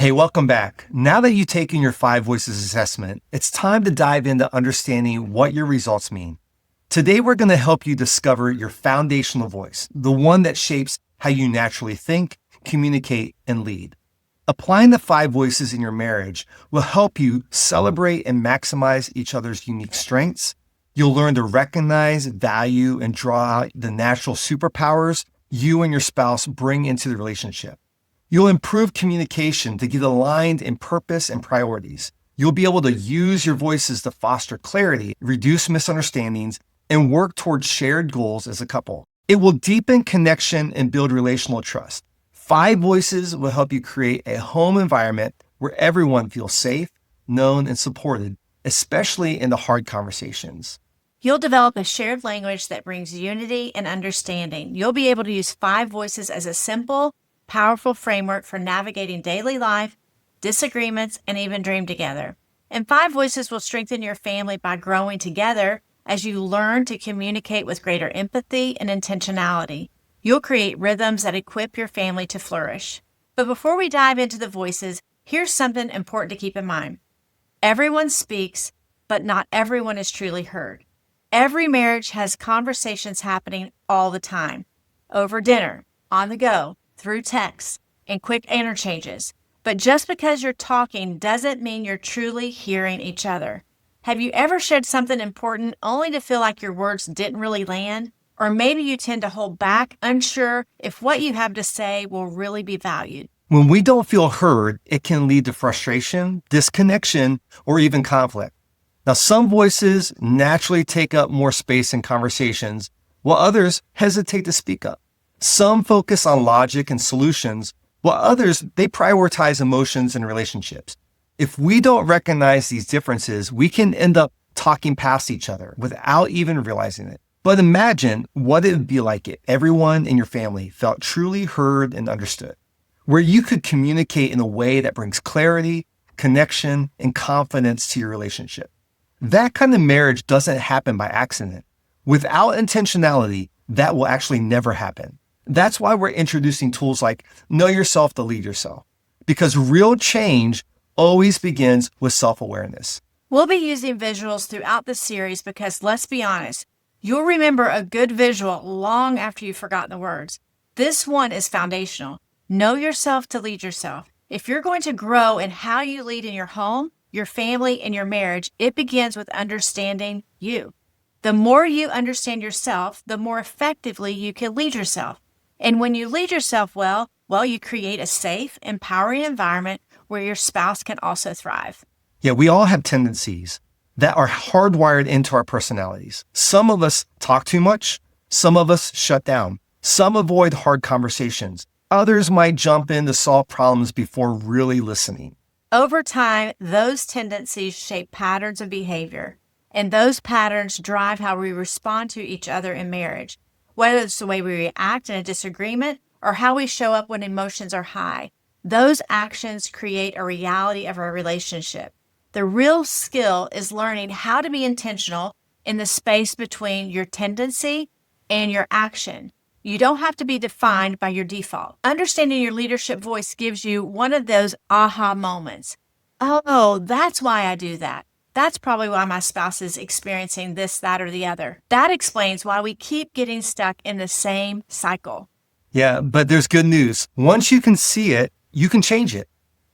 Hey, welcome back. Now that you've taken your Five Voices assessment, it's time to dive into understanding what your results mean. Today, we're going to help you discover your foundational voice, the one that shapes how you naturally think, communicate, and lead. Applying the five voices in your marriage will help you celebrate and maximize each other's unique strengths. You'll learn to recognize, value, and draw out the natural superpowers you and your spouse bring into the relationship. You'll improve communication to get aligned in purpose and priorities. You'll be able to use your voices to foster clarity, reduce misunderstandings, and work towards shared goals as a couple. It will deepen connection and build relational trust. Five voices will help you create a home environment where everyone feels safe, known, and supported, especially in the hard conversations. You'll develop a shared language that brings unity and understanding. You'll be able to use five voices as a simple, powerful framework for navigating daily life, disagreements, and even dream together. And five voices will strengthen your family by growing together as you learn to communicate with greater empathy and intentionality. You'll create rhythms that equip your family to flourish. But before we dive into the voices, here's something important to keep in mind. Everyone speaks, but not everyone is truly heard. Every marriage has conversations happening all the time, over dinner, on the go, through texts, and quick interchanges. But just because you're talking doesn't mean you're truly hearing each other. Have you ever shared something important only to feel like your words didn't really land? Or maybe you tend to hold back, unsure if what you have to say will really be valued. When we don't feel heard, it can lead to frustration, disconnection, or even conflict. Now, some voices naturally take up more space in conversations, while others hesitate to speak up. Some focus on logic and solutions, while others, they prioritize emotions and relationships. If we don't recognize these differences, we can end up talking past each other without even realizing it. But imagine what it would be like if everyone in your family felt truly heard and understood, where you could communicate in a way that brings clarity, connection, and confidence to your relationship. That kind of marriage doesn't happen by accident. Without intentionality, that will actually never happen. That's why we're introducing tools like Know Yourself to Lead Yourself, because real change always begins with self-awareness. We'll be using visuals throughout the series because, let's be honest, you'll remember a good visual long after you've forgotten the words. This one is foundational. Know yourself to lead yourself. If you're going to grow in how you lead in your home, your family, and your marriage, it begins with understanding you. The more you understand yourself, the more effectively you can lead yourself. And when you lead yourself well, you create a safe, empowering environment where your spouse can also thrive. Yeah, we all have tendencies that are hardwired into our personalities. Some of us talk too much. Some of us shut down. Some avoid hard conversations. Others might jump in to solve problems before really listening. Over time, those tendencies shape patterns of behavior, and those patterns drive how we respond to each other in marriage, whether it's the way we react in a disagreement or how we show up when emotions are high. Those actions create a reality of our relationship. The real skill is learning how to be intentional in the space between your tendency and your action. You don't have to be defined by your default. Understanding your leadership voice gives you one of those aha moments. Oh, that's why I do that. That's probably why my spouse is experiencing this, that, or the other. That explains why we keep getting stuck in the same cycle. Yeah, but there's good news. Once you can see it, you can change it.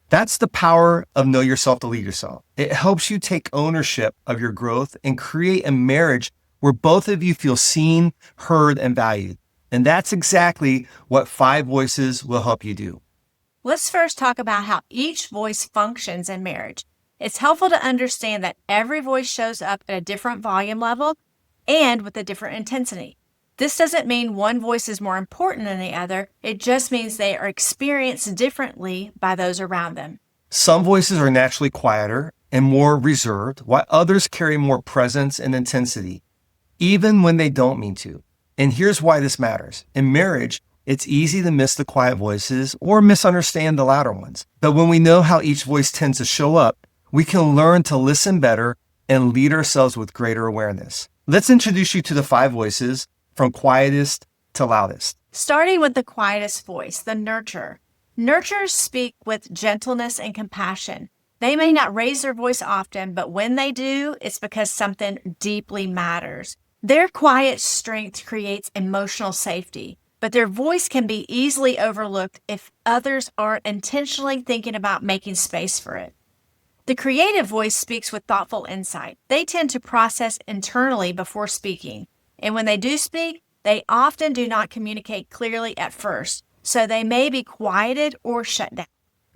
That's the power of Know Yourself to Lead Yourself. It helps you take ownership of your growth and create a marriage where both of you feel seen, heard, and valued. And that's exactly what Five Voices will help you do. Let's first talk about how each voice functions in marriage. It's helpful to understand that every voice shows up at a different volume level and with a different intensity. This doesn't mean one voice is more important than the other. It just means they are experienced differently by those around them. Some voices are naturally quieter and more reserved, while others carry more presence and intensity, even when they don't mean to. And here's why this matters. In marriage, it's easy to miss the quiet voices or misunderstand the louder ones. But when we know how each voice tends to show up, we can learn to listen better and lead ourselves with greater awareness. Let's introduce you to the five voices from quietest to loudest. Starting with the quietest voice, the nurturer. Nurturers speak with gentleness and compassion. They may not raise their voice often, but when they do, it's because something deeply matters. Their quiet strength creates emotional safety, but their voice can be easily overlooked if others aren't intentionally thinking about making space for it. The creative voice speaks with thoughtful insight. They tend to process internally before speaking, and when they do speak, they often do not communicate clearly at first, so they may be quieted or shut down.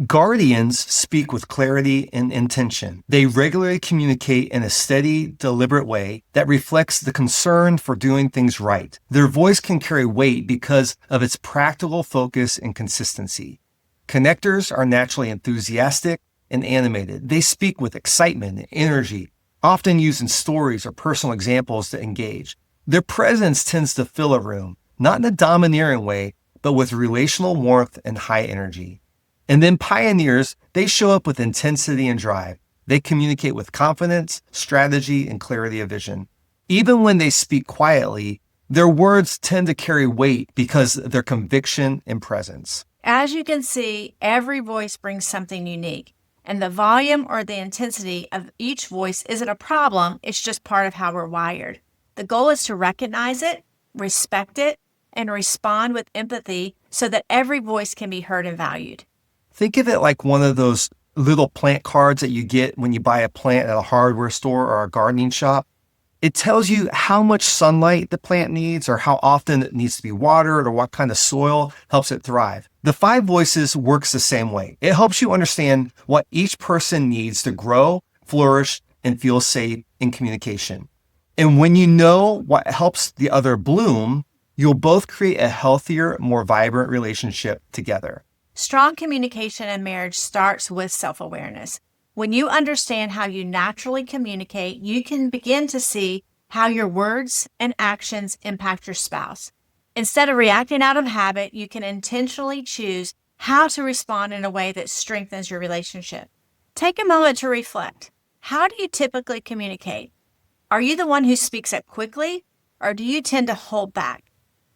Guardians speak with clarity and intention. They regularly communicate in a steady, deliberate way that reflects the concern for doing things right. Their voice can carry weight because of its practical focus and consistency. Connectors are naturally enthusiastic and animated. They speak with excitement and energy, often using stories or personal examples to engage. Their presence tends to fill a room, not in a domineering way, but with relational warmth and high energy. And then pioneers, they show up with intensity and drive. They communicate with confidence, strategy, and clarity of vision. Even when they speak quietly, their words tend to carry weight because of their conviction and presence. As you can see, every voice brings something unique, and the volume or the intensity of each voice isn't a problem, it's just part of how we're wired. The goal is to recognize it, respect it, and respond with empathy so that every voice can be heard and valued. Think of it like one of those little plant cards that you get when you buy a plant at a hardware store or a gardening shop. It tells you how much sunlight the plant needs or how often it needs to be watered or what kind of soil helps it thrive. The 5 voices works the same way. It helps you understand what each person needs to grow, flourish, and feel safe in communication. And when you know what helps the other bloom, you'll both create a healthier, more vibrant relationship together. Strong communication in marriage starts with self-awareness. When you understand how you naturally communicate, you can begin to see how your words and actions impact your spouse. Instead of reacting out of habit, you can intentionally choose how to respond in a way that strengthens your relationship. Take a moment to reflect. How do you typically communicate? Are you the one who speaks up quickly, or do you tend to hold back?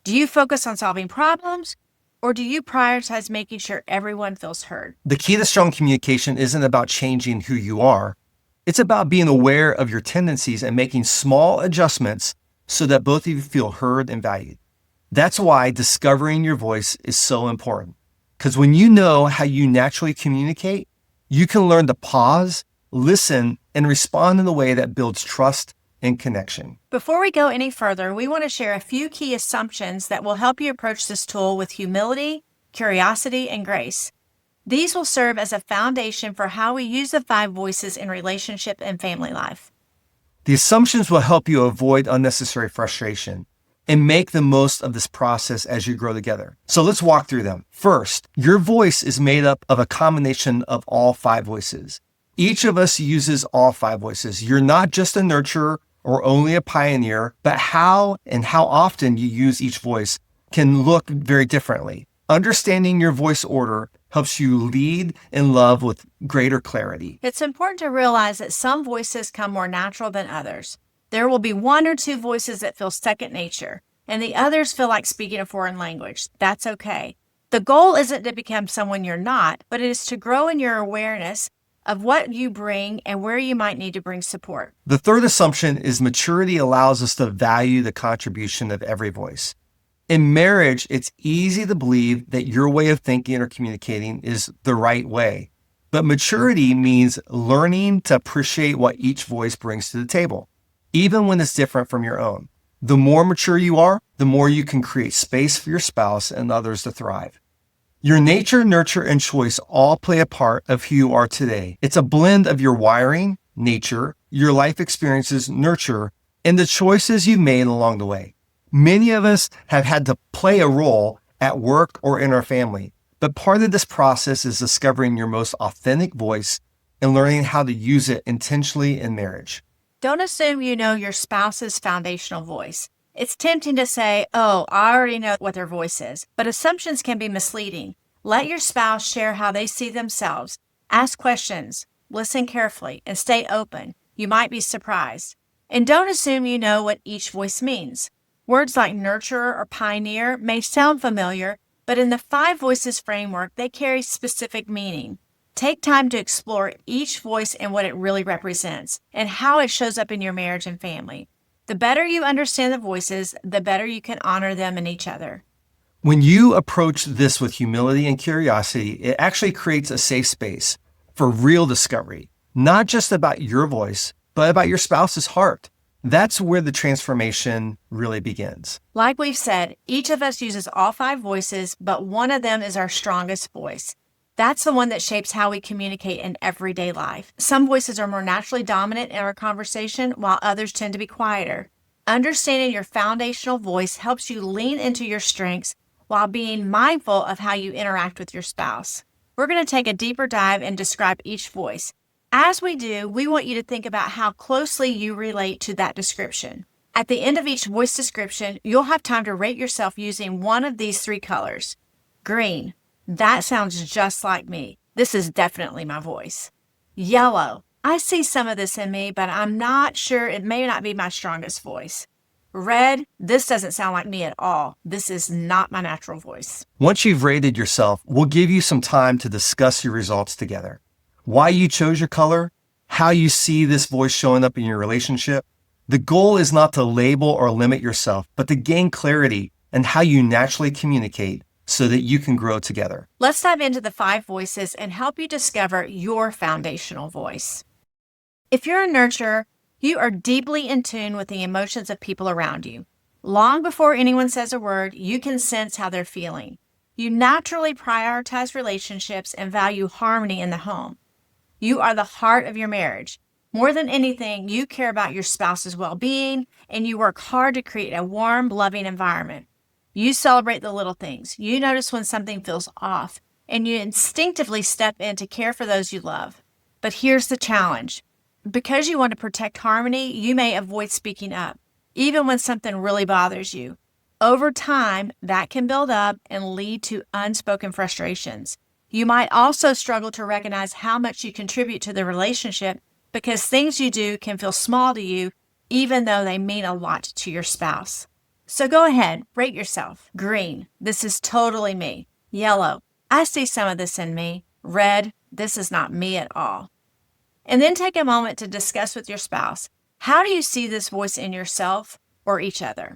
Do you focus on solving problems, or do you prioritize making sure everyone feels heard? The key to strong communication isn't about changing who you are. It's about being aware of your tendencies and making small adjustments so that both of you feel heard and valued. That's why discovering your voice is so important. Because when you know how you naturally communicate, you can learn to pause, listen, and respond in a way that builds trust and connection. Before we go any further, we want to share a few key assumptions that will help you approach this tool with humility, curiosity, and grace. These will serve as a foundation for how we use the 5 voices in relationship and family life. The assumptions will help you avoid unnecessary frustration and make the most of this process as you grow together. So let's walk through them. First, your voice is made up of a combination of all 5 voices. Each of us uses all 5 voices. You're not just a nurturer or only a pioneer, but how and how often you use each voice can look very differently. Understanding your voice order helps you lead and love with greater clarity. It's important to realize that some voices come more natural than others. There will be 1 or 2 voices that feel second nature, and the others feel like speaking a foreign language. That's okay. The goal isn't to become someone you're not, but it is to grow in your awareness of what you bring and where you might need to bring support. The third assumption is maturity allows us to value the contribution of every voice. In marriage, it's easy to believe that your way of thinking or communicating is the right way. But maturity means learning to appreciate what each voice brings to the table, even when it's different from your own. The more mature you are, the more you can create space for your spouse and others to thrive. Your nature, nurture, and choice all play a part of who you are today. It's a blend of your wiring, nature, your life experiences, nurture, and the choices you've made along the way. Many of us have had to play a role at work or in our family, but part of this process is discovering your most authentic voice and learning how to use it intentionally in marriage. Don't assume you know your spouse's foundational voice. It's tempting to say, oh, I already know what their voice is, but assumptions can be misleading. Let your spouse share how they see themselves. Ask questions, listen carefully, and stay open. You might be surprised. And don't assume you know what each voice means. Words like nurturer or pioneer may sound familiar, But in the Five Voices framework, they carry specific meaning. Take time to explore each voice and what it really represents and how it shows up in your marriage and family. The better you understand the voices, the better you can honor them in each other. When you approach this with humility and curiosity, it actually creates a safe space for real discovery, not just about your voice, but about your spouse's heart. That's where the transformation really begins. Like we've said, each of us uses all five voices, but one of them is our strongest voice. That's the one that shapes how we communicate in everyday life. Some voices are more naturally dominant in our conversation, while others tend to be quieter. Understanding your foundational voice helps you lean into your strengths while being mindful of how you interact with your spouse. We're going to take a deeper dive and describe each voice. As we do, we want you to think about how closely you relate to that description. At the end of each voice description, you'll have time to rate yourself using one of these three colors. Green, that sounds just like me. This is definitely my voice. Yellow, I see some of this in me, but I'm not sure, it may not be my strongest voice. Red, this doesn't sound like me at all. This is not my natural voice. Once you've rated yourself, we'll give you some time to discuss your results together. Why you chose your color, how you see this voice showing up in your relationship. The goal is not to label or limit yourself, but to gain clarity in how you naturally communicate so that you can grow together. Let's dive into the five voices and help you discover your foundational voice. If you're a nurturer, you are deeply in tune with the emotions of people around you. Long before anyone says a word, you can sense how they're feeling. You naturally prioritize relationships and value harmony in the home. You are the heart of your marriage. More than anything, you care about your spouse's well-being, and you work hard to create a warm, loving environment. You celebrate the little things. You notice when something feels off, and you instinctively step in to care for those you love. But here's the challenge. Because you want to protect harmony, you may avoid speaking up, even when something really bothers you. Over time, that can build up and lead to unspoken frustrations. You might also struggle to recognize how much you contribute to the relationship because things you do can feel small to you, even though they mean a lot to your spouse. So go ahead, rate yourself. Green, this is totally me. Yellow, I see some of this in me. Red, this is not me at all. And then take a moment to discuss with your spouse, how do you see this voice in yourself or each other?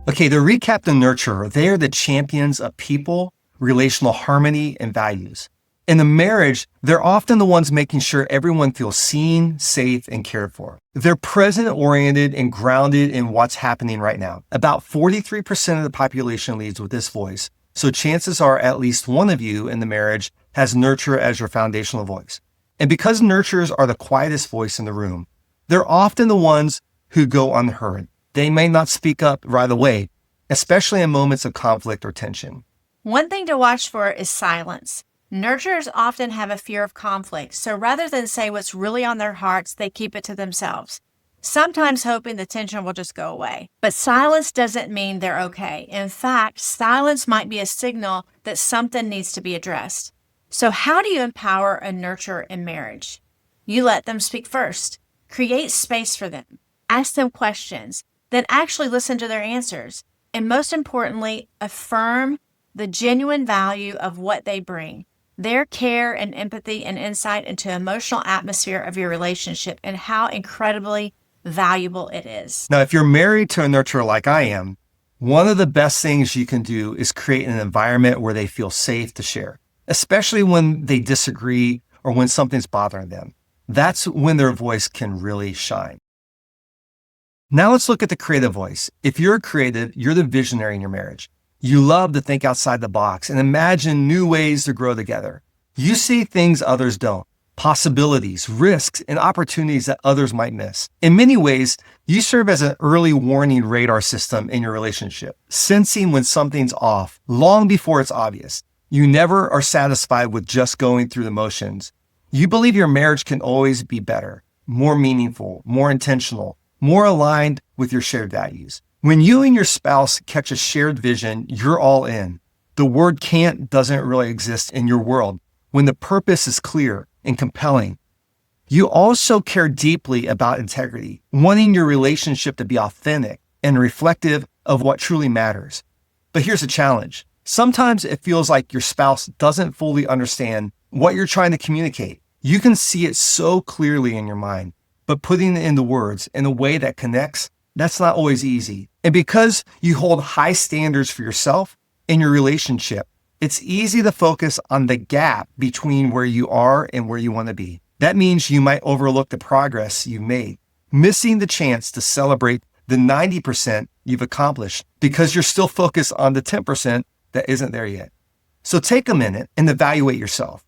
Okay, to recap the nurturer, they are the champions of people, relational harmony, and values. In the marriage, they're often the ones making sure everyone feels seen, safe, and cared for. They're present-oriented and grounded in what's happening right now. About 43% of the population leads with this voice, so chances are at least one of you in the marriage has nurturer as your foundational voice. And because nurturers are the quietest voice in the room, they're often the ones who go unheard. They may not speak up right away, especially in moments of conflict or tension. One thing to watch for is silence. Nurturers often have a fear of conflict, so rather than say what's really on their hearts, they keep it to themselves, sometimes hoping the tension will just go away. But silence doesn't mean they're okay. In fact, silence might be a signal that something needs to be addressed. So how do you empower a nurturer in marriage? You let them speak first. Create space for them. Ask them questions. Then actually listen to their answers. And most importantly, affirm the genuine value of what they bring, their care and empathy and insight into emotional atmosphere of your relationship and how incredibly valuable it is. Now, if you're married to a nurturer like I am, One of the best things you can do is create an environment where they feel safe to share, especially when they disagree or when something's bothering them. That's when their voice can really shine. Now let's look at the creative voice. If you're a creative, you're the visionary in your marriage. You love to think outside the box and imagine new ways to grow together. You see things others don't, possibilities, risks, and opportunities that others might miss. In many ways, you serve as an early warning radar system in your relationship, sensing when something's off long before it's obvious. You never are satisfied with just going through the motions. You believe your marriage can always be better, more meaningful, more intentional, more aligned with your shared values. When you and your spouse catch a shared vision, you're all in. The word can't doesn't really exist in your world when the purpose is clear and compelling. You also care deeply about integrity, wanting your relationship to be authentic and reflective of what truly matters. But here's the challenge. Sometimes it feels like your spouse doesn't fully understand what you're trying to communicate. You can see it so clearly in your mind, but putting it into words in a way that connects, that's not always easy. And because you hold high standards for yourself and your relationship, it's easy to focus on the gap between where you are and where you want to be. That means you might overlook the progress you've made, missing the chance to celebrate the 90% you've accomplished because you're still focused on the 10% that isn't there yet. So take a minute and evaluate yourself.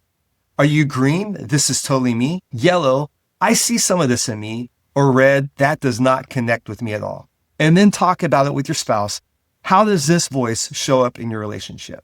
Are you green? This is totally me. Yellow, I see some of this in me. Or red, that does not connect with me at all. And then talk about it with your spouse. How does this voice show up in your relationship?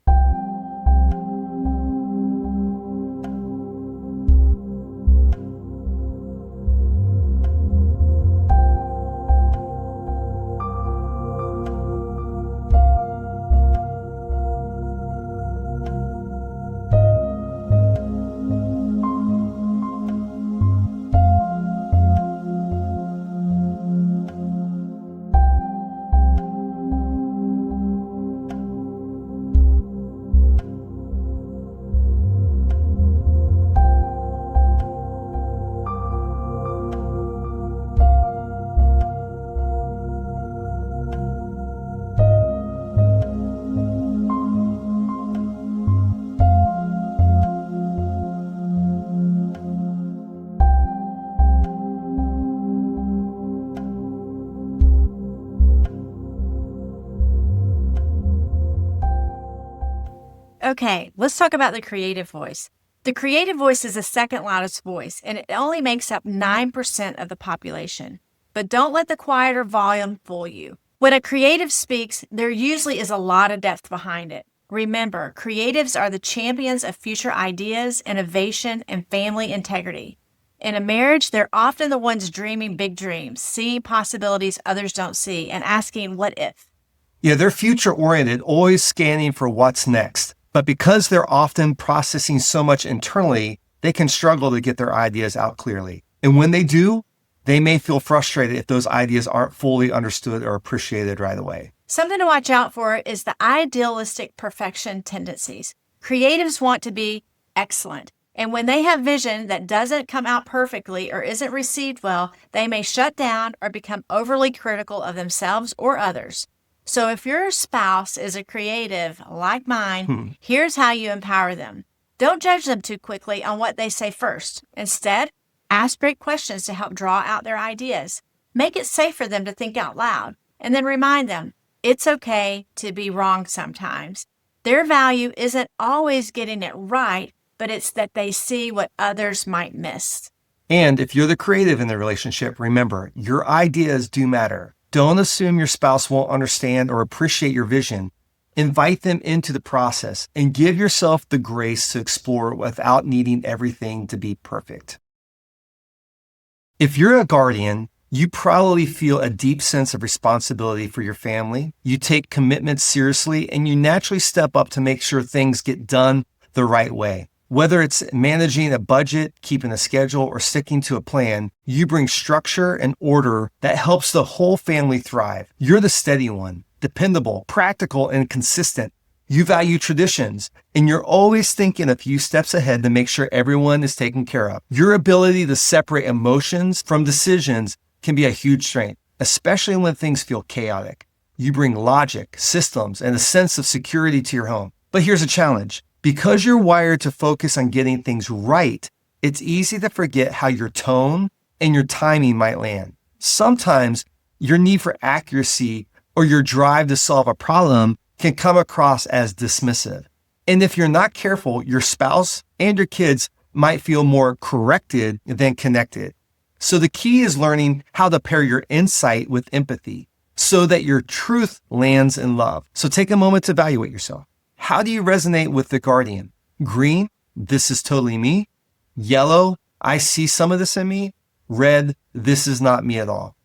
Okay, let's talk about the creative voice. The creative voice is the second loudest voice, and it only makes up 9% of the population. But don't let the quieter volume fool you. When a creative speaks, there usually is a lot of depth behind it. Remember, creatives are the champions of future ideas, innovation, and family integrity. In a marriage, they're often the ones dreaming big dreams, seeing possibilities others don't see, and asking, what if? Yeah, they're future-oriented, always scanning for what's next. But because they're often processing so much internally, they can struggle to get their ideas out clearly. And when they do, they may feel frustrated if those ideas aren't fully understood or appreciated right away. Something to watch out for is the idealistic perfection tendencies. Creatives want to be excellent. And when they have vision that doesn't come out perfectly or isn't received well, they may shut down or become overly critical of themselves or others. So if your spouse is a creative like mine, here's how you empower them. Don't judge them too quickly on what they say first. Instead, ask great questions to help draw out their ideas. Make it safe for them to think out loud, and then remind them it's okay to be wrong sometimes. Their value isn't always getting it right, but it's that they see what others might miss. And if you're the creative in the relationship, remember, your ideas do matter. Don't assume your spouse won't understand or appreciate your vision. Invite them into the process and give yourself the grace to explore without needing everything to be perfect. If you're a guardian, you probably feel a deep sense of responsibility for your family. You take commitment seriously and you naturally step up to make sure things get done the right way. Whether it's managing a budget, keeping a schedule, or sticking to a plan, you bring structure and order that helps the whole family thrive. You're the steady one, dependable, practical, and consistent. You value traditions, and you're always thinking a few steps ahead to make sure everyone is taken care of. Your ability to separate emotions from decisions can be a huge strength, especially when things feel chaotic. You bring logic, systems, and a sense of security to your home. But here's a challenge. Because you're wired to focus on getting things right, it's easy to forget how your tone and your timing might land. Sometimes your need for accuracy or your drive to solve a problem can come across as dismissive. And if you're not careful, your spouse and your kids might feel more corrected than connected. So the key is learning how to pair your insight with empathy so that your truth lands in love. So take a moment to evaluate yourself. How do you resonate with the guardian? Green, this is totally me. Yellow, I see some of this in me. Red, this is not me at all.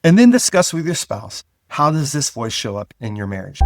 And then discuss with your spouse, how does this voice show up in your marriage?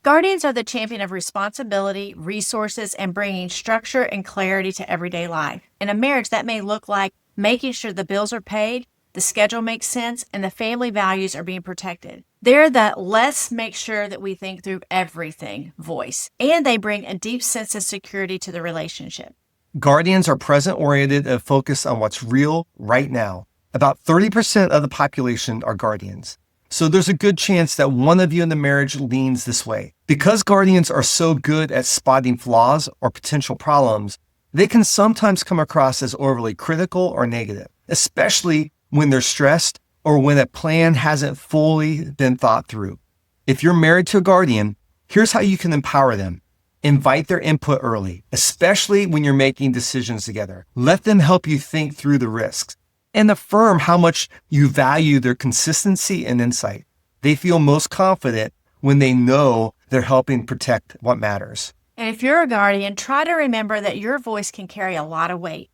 Guardians are the champion of responsibility, resources, and bringing structure and clarity to everyday life. In a marriage, that may look like making sure the bills are paid, the schedule makes sense, and the family values are being protected. They're the let's make sure that we think through everything voice, and they bring a deep sense of security to the relationship. Guardians are present-oriented and focused on what's real right now. About 30% of the population are guardians. So there's a good chance that one of you in the marriage leans this way. Because guardians are so good at spotting flaws or potential problems, they can sometimes come across as overly critical or negative, especially when they're stressed or when a plan hasn't fully been thought through. If you're married to a guardian, here's how you can empower them. Invite their input early, especially when you're making decisions together. Let them help you think through the risks. And affirm how much you value their consistency and insight. They feel most confident when they know they're helping protect what matters. And if you're a guardian, try to remember that your voice can carry a lot of weight.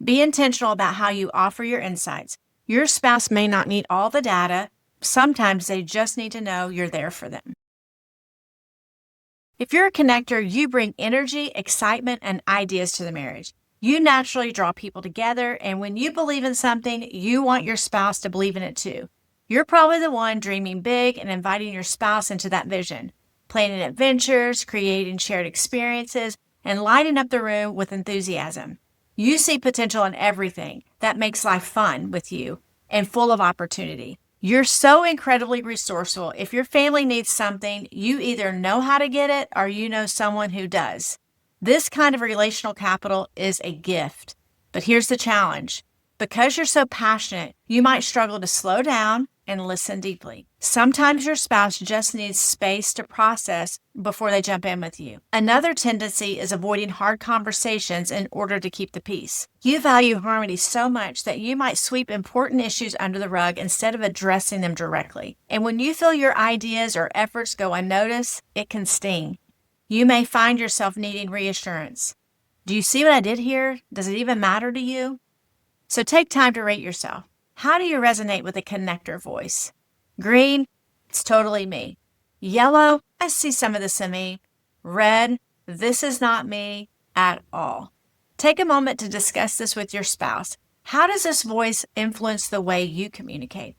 Be intentional about how you offer your insights. Your spouse may not need all the data. Sometimes they just need to know you're there for them. If you're a connector, you bring energy, excitement, and ideas to the marriage. You naturally draw people together, and when you believe in something, you want your spouse to believe in it too. You're probably the one dreaming big and inviting your spouse into that vision, planning adventures, creating shared experiences, and lighting up the room with enthusiasm. You see potential in everything. That makes life fun with you and full of opportunity. You're so incredibly resourceful. If your family needs something, you either know how to get it or you know someone who does. This kind of relational capital is a gift. But here's the challenge. Because you're so passionate, you might struggle to slow down and listen deeply. Sometimes your spouse just needs space to process before they jump in with you. Another tendency is avoiding hard conversations in order to keep the peace. You value harmony so much that you might sweep important issues under the rug instead of addressing them directly. And when you feel your ideas or efforts go unnoticed, it can sting. You may find yourself needing reassurance. Do you see what I did here? Does it even matter to you? So take time to rate yourself. How do you resonate with a connector voice? Green, it's totally me. Yellow, I see some of this in me. Red, this is not me at all. Take a moment to discuss this with your spouse. How does this voice influence the way you communicate?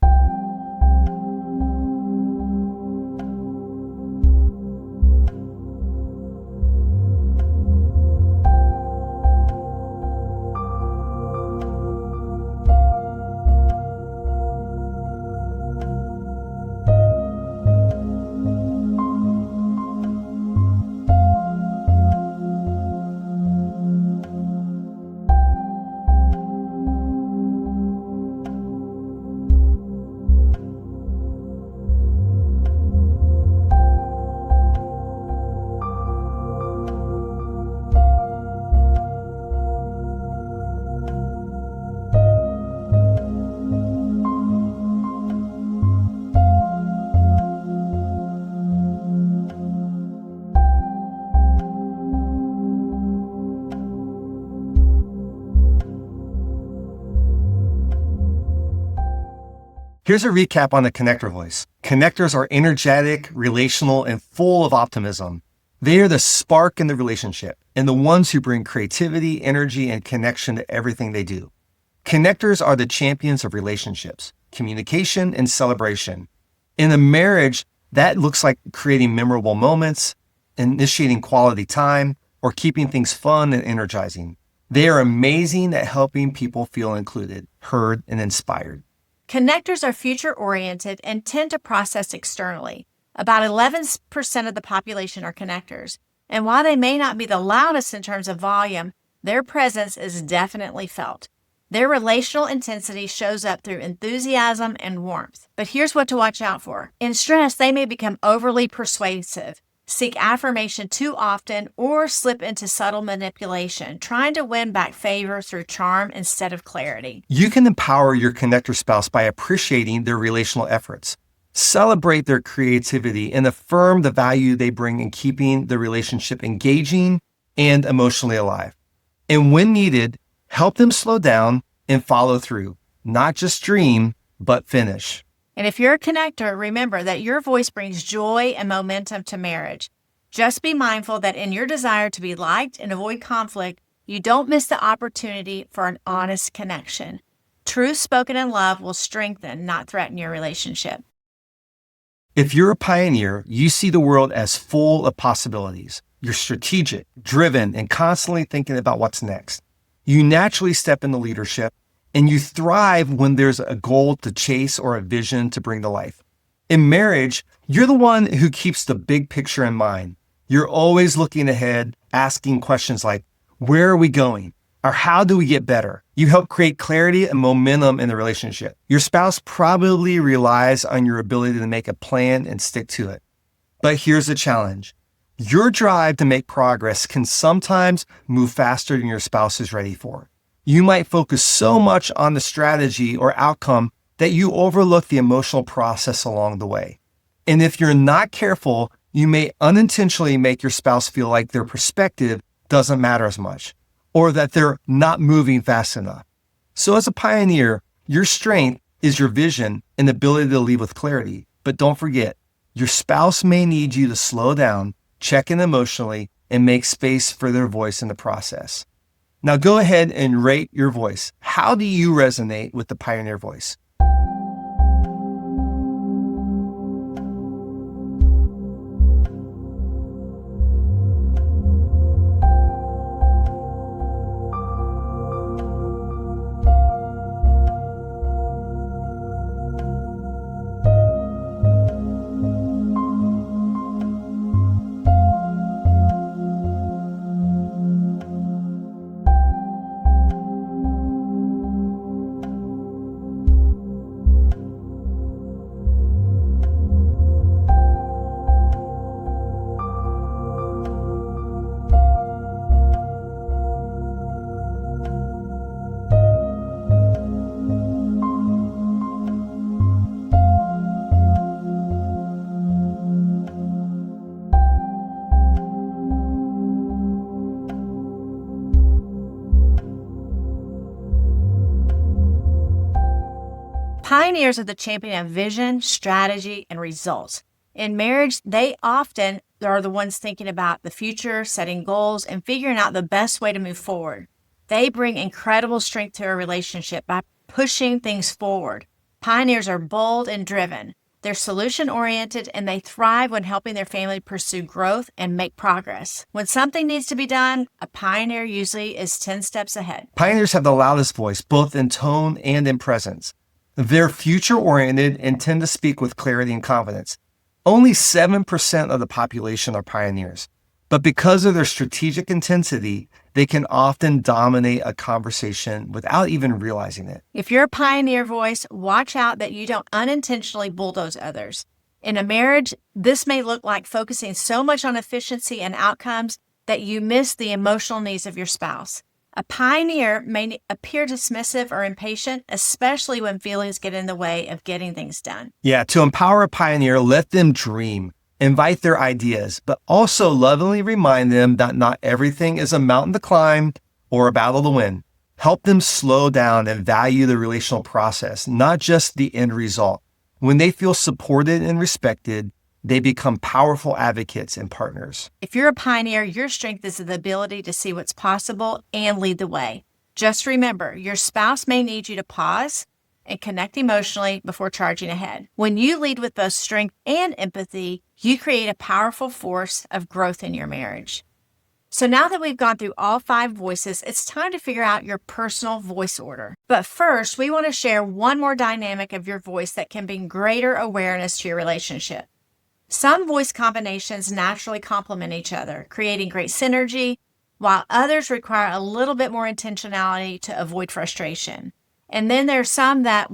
Here's a recap on the connector voice. Connectors are energetic, relational, and full of optimism. They are the spark in the relationship and the ones who bring creativity, energy, and connection to everything they do. Connectors are the champions of relationships, communication, and celebration. In a marriage, that looks like creating memorable moments, initiating quality time, or keeping things fun and energizing. They are amazing at helping people feel included, heard, and inspired. Connectors are future-oriented and tend to process externally. About 11% of the population are connectors, and while they may not be the loudest in terms of volume, their presence is definitely felt. Their relational intensity shows up through enthusiasm and warmth. But here's what to watch out for. In stress, they may become overly persuasive, seek affirmation too often, or slip into subtle manipulation, trying to win back favor through charm instead of clarity. You can empower your connector spouse by appreciating their relational efforts. Celebrate their creativity and affirm the value they bring in keeping the relationship engaging and emotionally alive. And when needed, help them slow down and follow through, not just dream, but finish. And if you're a connector, remember that your voice brings joy and momentum to marriage. Just be mindful that in your desire to be liked and avoid conflict, you don't miss the opportunity for an honest connection. Truth spoken in love will strengthen, not threaten your relationship. If you're a pioneer, you see the world as full of possibilities. You're strategic, driven, and constantly thinking about what's next. You naturally step into leadership, and you thrive when there's a goal to chase or a vision to bring to life. In marriage, you're the one who keeps the big picture in mind. You're always looking ahead, asking questions like, where are we going? Or how do we get better? You help create clarity and momentum in the relationship. Your spouse probably relies on your ability to make a plan and stick to it. But here's the challenge. Your drive to make progress can sometimes move faster than your spouse is ready for. You might focus so much on the strategy or outcome that you overlook the emotional process along the way. And if you're not careful, you may unintentionally make your spouse feel like their perspective doesn't matter as much, or that they're not moving fast enough. So as a pioneer, your strength is your vision and ability to lead with clarity. But don't forget, your spouse may need you to slow down, check in emotionally, and make space for their voice in the process. Now go ahead and rate your voice. How do you resonate with the pioneer voice? Pioneers are the champion of vision, strategy, and results. In marriage, they often are the ones thinking about the future, setting goals, and figuring out the best way to move forward. They bring incredible strength to a relationship by pushing things forward. Pioneers are bold and driven. They're solution-oriented, and they thrive when helping their family pursue growth and make progress. When something needs to be done, a pioneer usually is 10 steps ahead. Pioneers have the loudest voice, both in tone and in presence. They're future-oriented and tend to speak with clarity and confidence. Only 7% of the population are pioneers, but because of their strategic intensity, they can often dominate a conversation without even realizing it. If you're a pioneer voice, watch out that you don't unintentionally bulldoze others. In a marriage, this may look like focusing so much on efficiency and outcomes that you miss the emotional needs of your spouse. A pioneer may appear dismissive or impatient, especially when feelings get in the way of getting things done. Yeah, to empower a pioneer, let them dream, invite their ideas, but also lovingly remind them that not everything is a mountain to climb or a battle to win. Help them slow down and value the relational process, not just the end result. When they feel supported and respected, they become powerful advocates and partners. If you're a pioneer, your strength is the ability to see what's possible and lead the way. Just remember, your spouse may need you to pause and connect emotionally before charging ahead. When you lead with both strength and empathy, you create a powerful force of growth in your marriage. So now that we've gone through all 5 voices, it's time to figure out your personal voice order. But first, we want to share one more dynamic of your voice that can bring greater awareness to your relationship. Some voice combinations naturally complement each other, creating great synergy, while others require a little bit more intentionality to avoid frustration. And then there's some that,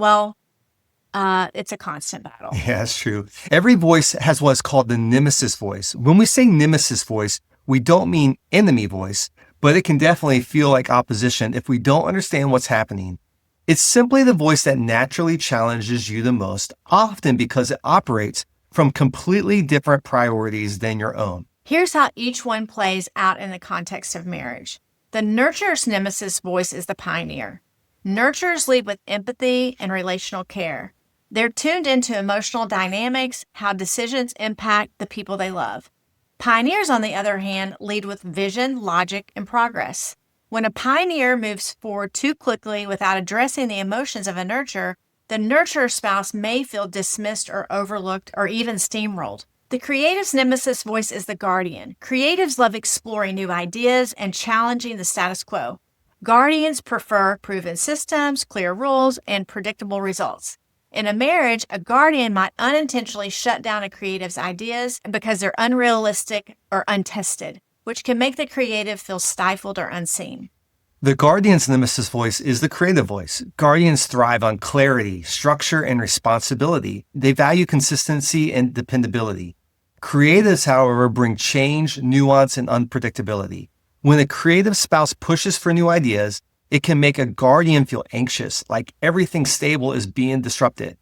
it's a constant battle. Yeah, that's true. Every voice has what's called the nemesis voice. When we say nemesis voice, we don't mean enemy voice, but it can definitely feel like opposition if we don't understand what's happening. It's simply the voice that naturally challenges you the most, often because it operates from completely different priorities than your own. Here's how each one plays out in the context of marriage. The nurturer's nemesis voice is the pioneer. Nurturers lead with empathy and relational care. They're tuned into emotional dynamics, how decisions impact the people they love. Pioneers, on the other hand, lead with vision, logic, and progress. When a pioneer moves forward too quickly without addressing the emotions of a nurturer, the nurturer spouse may feel dismissed or overlooked or even steamrolled. The creative's nemesis voice is the guardian. Creatives love exploring new ideas and challenging the status quo. Guardians prefer proven systems, clear rules, and predictable results. In a marriage, a guardian might unintentionally shut down a creative's ideas because they're unrealistic or untested, which can make the creative feel stifled or unseen. The guardian's nemesis voice is the creative voice. Guardians thrive on clarity, structure, and responsibility. They value consistency and dependability. Creatives, however, bring change, nuance, and unpredictability. When a creative spouse pushes for new ideas, it can make a guardian feel anxious, like everything stable is being disrupted.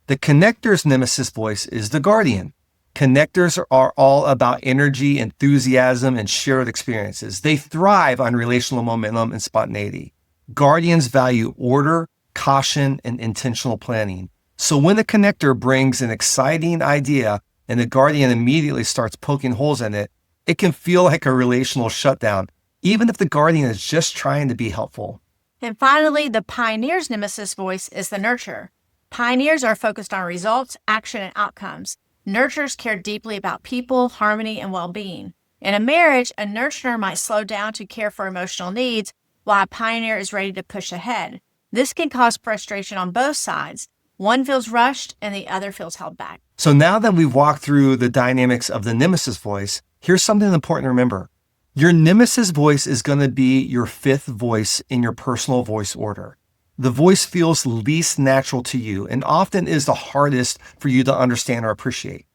The connector's nemesis voice is the guardian. Connectors are all about energy, enthusiasm, and shared experiences. They thrive on relational momentum and spontaneity. Guardians value order, caution, and intentional planning. So when the connector brings an exciting idea and the guardian immediately starts poking holes in it, it can feel like a relational shutdown, even if the guardian is just trying to be helpful. And finally, the pioneer's nemesis voice is the nurturer. Pioneers are focused on results, action, and outcomes. Nurturers care deeply about people, harmony, and well-being. In a marriage, a nurturer might slow down to care for emotional needs, while a pioneer is ready to push ahead. This can cause frustration on both sides. One feels rushed and the other feels held back. So now that we've walked through the dynamics of the nemesis voice, here's something important to remember. Your nemesis voice is going to be your 5th voice in your personal voice order. The voice feels least natural to you and often is the hardest for you to understand or appreciate.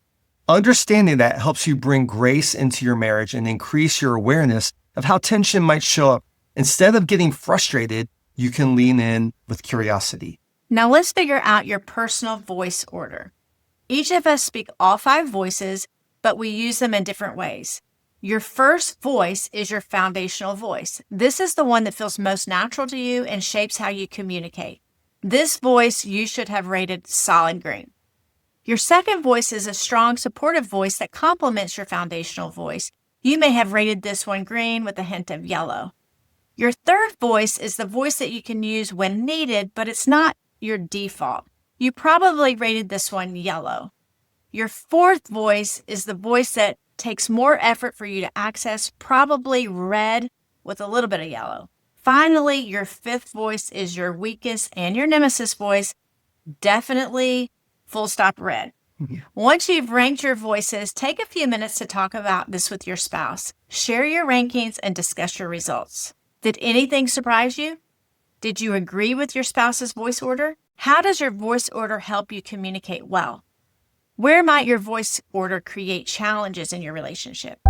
Understanding that helps you bring grace into your marriage and increase your awareness of how tension might show up. Instead of getting frustrated, you can lean in with curiosity. Now let's figure out your personal voice order. Each of us speak all 5 voices, but we use them in different ways. Your first voice is your foundational voice. This is the one that feels most natural to you and shapes how you communicate. This voice you should have rated solid green. Your second voice is a strong, supportive voice that complements your foundational voice. You may have rated this one green with a hint of yellow. Your third voice is the voice that you can use when needed, but it's not your default. You probably rated this one yellow. Your fourth voice is the voice that takes more effort for you to access, probably red with a little bit of yellow. Finally, your 5th voice is your weakest and your nemesis voice, definitely full stop red. Once you've ranked your voices, take a few minutes to talk about this with your spouse. Share your rankings and discuss your results. Did anything surprise you? Did you agree with your spouse's voice order? How does your voice order help you communicate well? Where might your voice order create challenges in your relationship?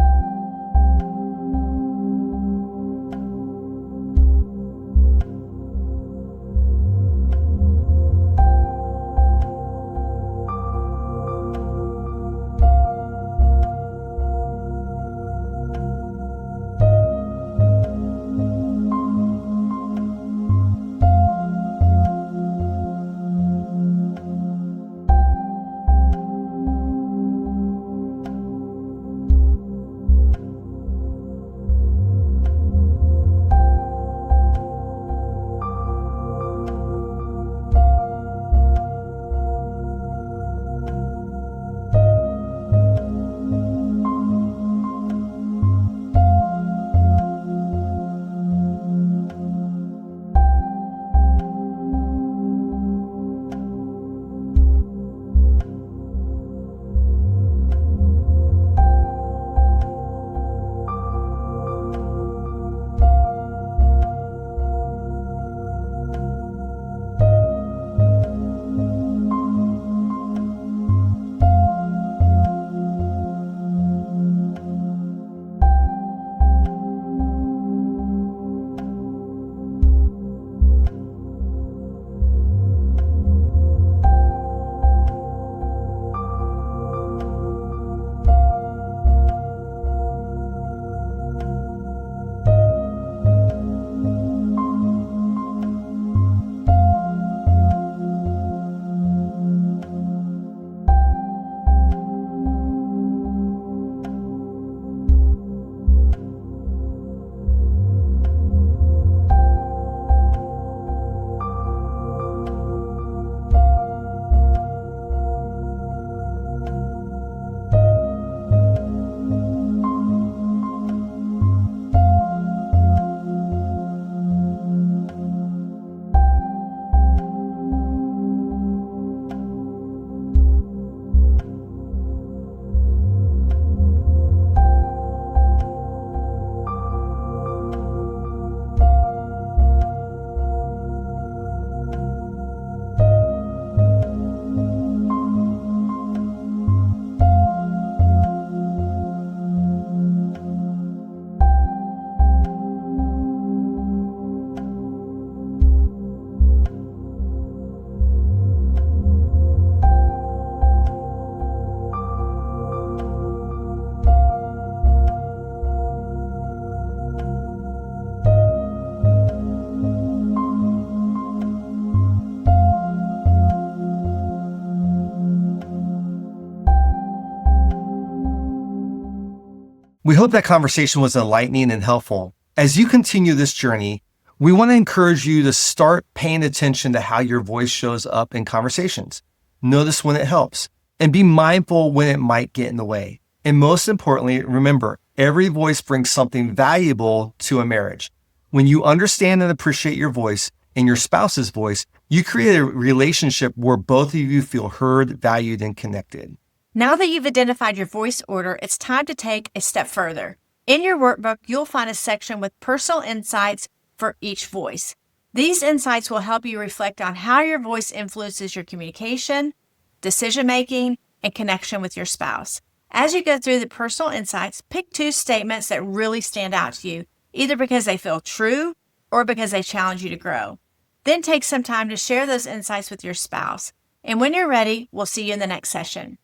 hope that conversation was enlightening and helpful. As you continue this journey, we want to encourage you to start paying attention to how your voice shows up in conversations. Notice when it helps and be mindful when it might get in the way. And most importantly, remember, every voice brings something valuable to a marriage. When you understand and appreciate your voice and your spouse's voice, you create a relationship where both of you feel heard, valued, and connected. Now that you've identified your voice order, it's time to take a step further. In your workbook, you'll find a section with personal insights for each voice. These insights will help you reflect on how your voice influences your communication, decision-making, and connection with your spouse. As you go through the personal insights, pick 2 statements that really stand out to you, either because they feel true or because they challenge you to grow. Then take some time to share those insights with your spouse. And when you're ready, we'll see you in the next session.